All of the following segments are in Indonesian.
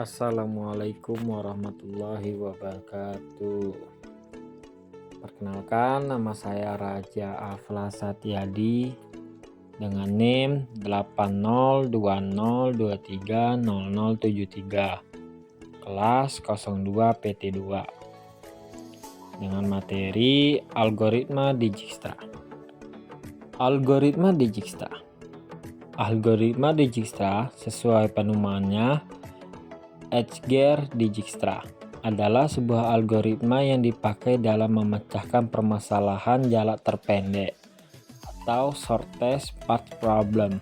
Assalamualaikum warahmatullahi wabarakatuh. Perkenalkan, nama saya Raja Afla Satyadi dengan NIM 8020230073, kelas 02 PT2, dengan materi algoritma Dijkstra. Algoritma Dijkstra sesuai penamaan Edgar Dijkstra adalah sebuah algoritma yang dipakai dalam memecahkan permasalahan jarak terpendek atau shortest path problem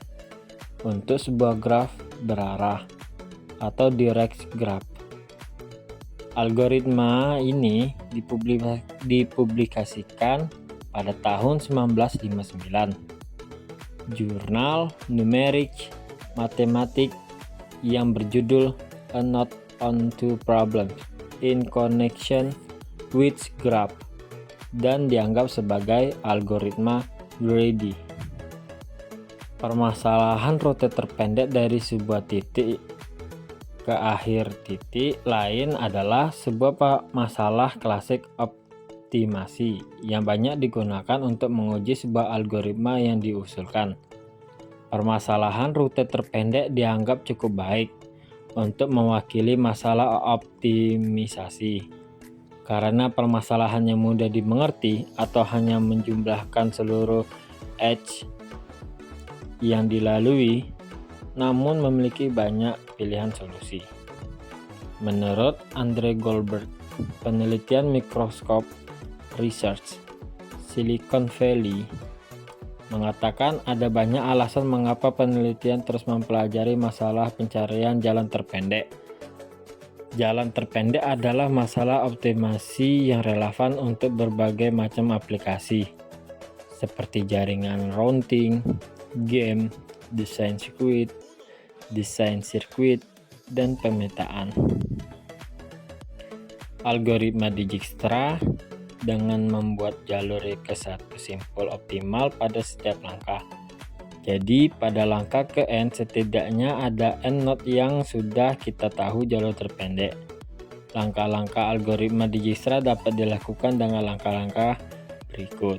untuk sebuah graf berarah atau direct graph. Algoritma ini dipublikasikan pada tahun 1959 jurnal Numeric Mathematics yang berjudul A Note on Two Problems in Connection with Graph dan dianggap sebagai algoritma greedy. Permasalahan rute terpendek dari sebuah titik ke akhir titik lain adalah sebuah masalah klasik optimasi yang banyak digunakan untuk menguji sebuah algoritma yang diusulkan. Permasalahan rute terpendek dianggap cukup baik untuk mewakili masalah optimisasi karena permasalahannya mudah dimengerti atau hanya menjumlahkan seluruh edge yang dilalui, namun memiliki banyak pilihan solusi. Menurut Andre Goldberg, penelitian Microscope Research Silicon Valley mengatakan ada banyak alasan mengapa penelitian terus mempelajari masalah pencarian jalan terpendek. Jalan terpendek adalah masalah optimasi yang relevan untuk berbagai macam aplikasi, seperti jaringan routing, game, desain sirkuit, dan pemetaan. Algoritma Dijkstra dengan membuat jalur ke satu simpul optimal pada setiap langkah. Jadi pada langkah ke N setidaknya ada N node yang sudah kita tahu jalur terpendek. Langkah-langkah algoritma Dijkstra dapat dilakukan dengan langkah-langkah berikut.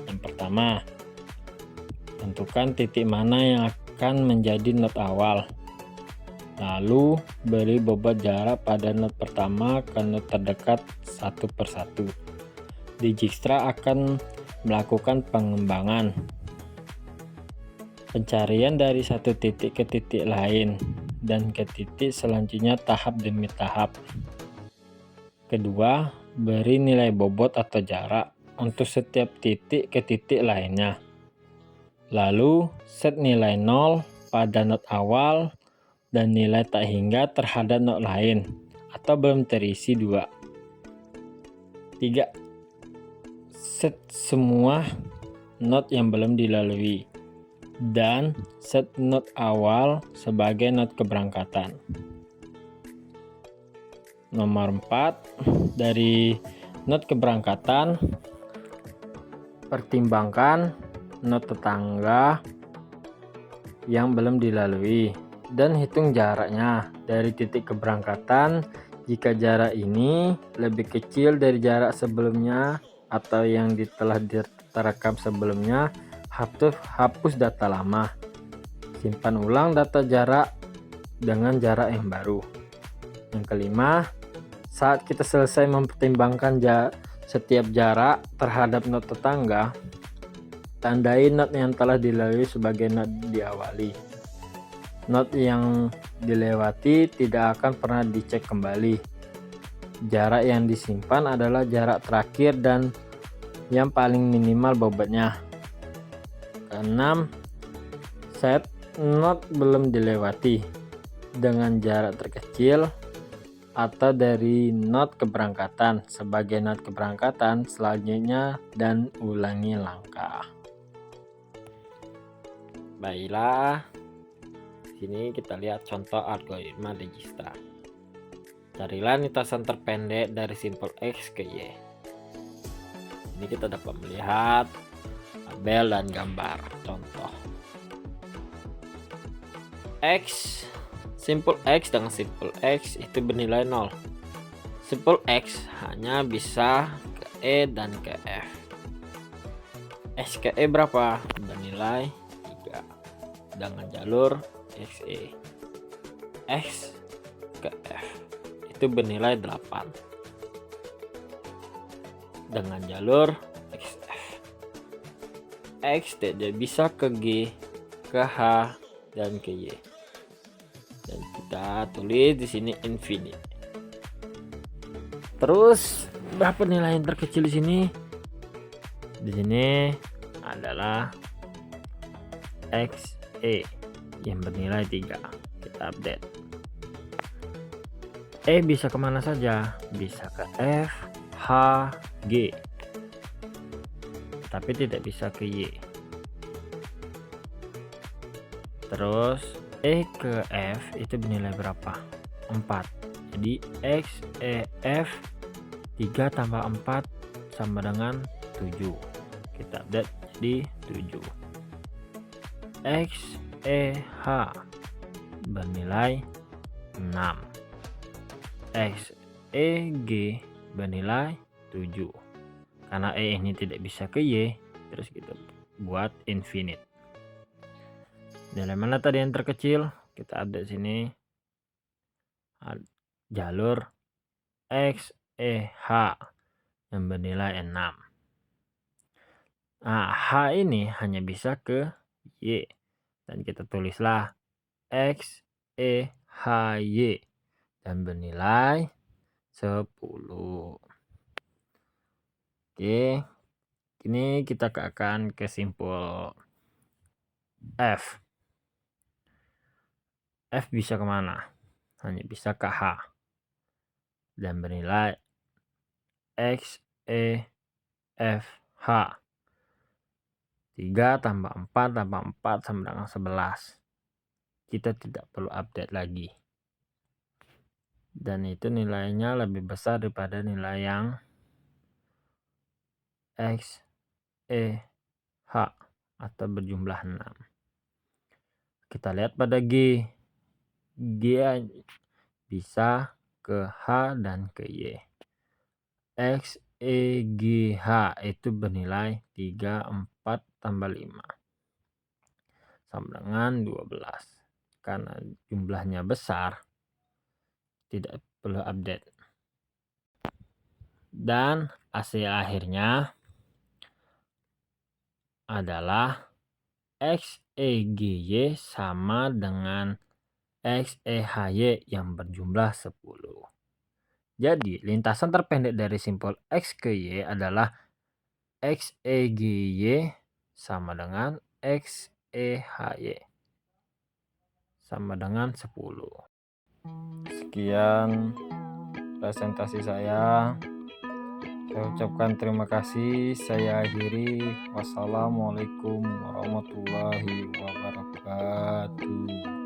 Yang pertama, tentukan titik mana yang akan menjadi node awal. Lalu beri bobot jarak pada node pertama ke node terdekat satu persatu. Dijkstra akan melakukan pengembangan pencarian dari satu titik ke titik lain dan ke titik selanjutnya tahap demi tahap. Kedua, beri nilai bobot atau jarak untuk setiap titik ke titik lainnya. Lalu set nilai 0 pada node awal dan nilai tak hingga terhadap node lain atau belum terisi 2. 3. Set semua node yang belum dilalui dan set node awal sebagai node keberangkatan. Nomor 4, dari node keberangkatan pertimbangkan node tetangga yang belum dilalui dan hitung jaraknya dari titik keberangkatan. Jika jarak ini lebih kecil dari jarak sebelumnya atau yang telah terekam sebelumnya, hapus data lama. Simpan ulang data jarak dengan jarak yang baru. Yang kelima, saat kita selesai mempertimbangkan setiap jarak terhadap node tetangga, tandai node yang telah dilalui sebagai node diawali. Node yang dilewati tidak akan pernah dicek kembali. Jarak yang disimpan adalah jarak terakhir dan yang paling minimal bobotnya. Keenam, set node belum dilewati dengan jarak terkecil atau dari node keberangkatan sebagai node keberangkatan selanjutnya dan ulangi langkah. Baiklah, sini kita lihat contoh algoritma Dijkstra. Carilah lintasan terpendek dari simpul X ke Y. Ini kita dapat melihat tabel dan gambar. Contoh X Simpul X dengan simpul X itu bernilai 0. Simpul X hanya bisa ke E dan ke F. X ke E berapa? Bernilai 3 dengan jalur XE. X ke F itu bernilai 8 dengan jalur XF. X tidak bisa ke G, ke H, dan ke Y. Dan kita tulis di sini infinite. Terus berapa nilai yang terkecil di sini? Di sini adalah XE yang bernilai 3. Kita update. E bisa kemana saja? Bisa ke F, H, G, tapi tidak bisa ke Y. Terus E ke F itu bernilai berapa? 4. Jadi X, E, F 3 tambah 4 sama dengan 7. Kita update jadi 7. X, E, H bernilai 6. X, E, G bernilai 7. Karena E ini tidak bisa ke Y, terus kita buat infinite. Nilai mana tadi yang terkecil? Kita update sini. Jalur X, E, H yang bernilai 6. Nah, H ini hanya bisa ke Y. Dan kita tulislah X, E, H, Y dan bernilai 10. Oke, ini kita akan ke simpul F. F bisa kemana? Hanya bisa ke H dan bernilai X, E, F, H. 3 tambah 4 tambah 4 sama dengan 11. Kita tidak perlu update lagi. Dan itu nilainya lebih besar daripada nilai yang X, E, H atau berjumlah 6. Kita lihat pada G. G bisa ke H dan ke Y. X, E, G, H itu bernilai 3, 4 tambah 5 sama dengan 12. Karena jumlahnya besar, tidak perlu update. Dan hasil akhirnya adalah X, E, G, Y sama dengan X, E, H, Y yang berjumlah 10. Jadi lintasan terpendek dari simpul X ke Y adalah X, E, G, Y sama dengan X, E, H, Y sama dengan 10. Sekian presentasi saya. Saya ucapkan terima kasih. Saya akhiri. Wassalamualaikum warahmatullahi wabarakatuh.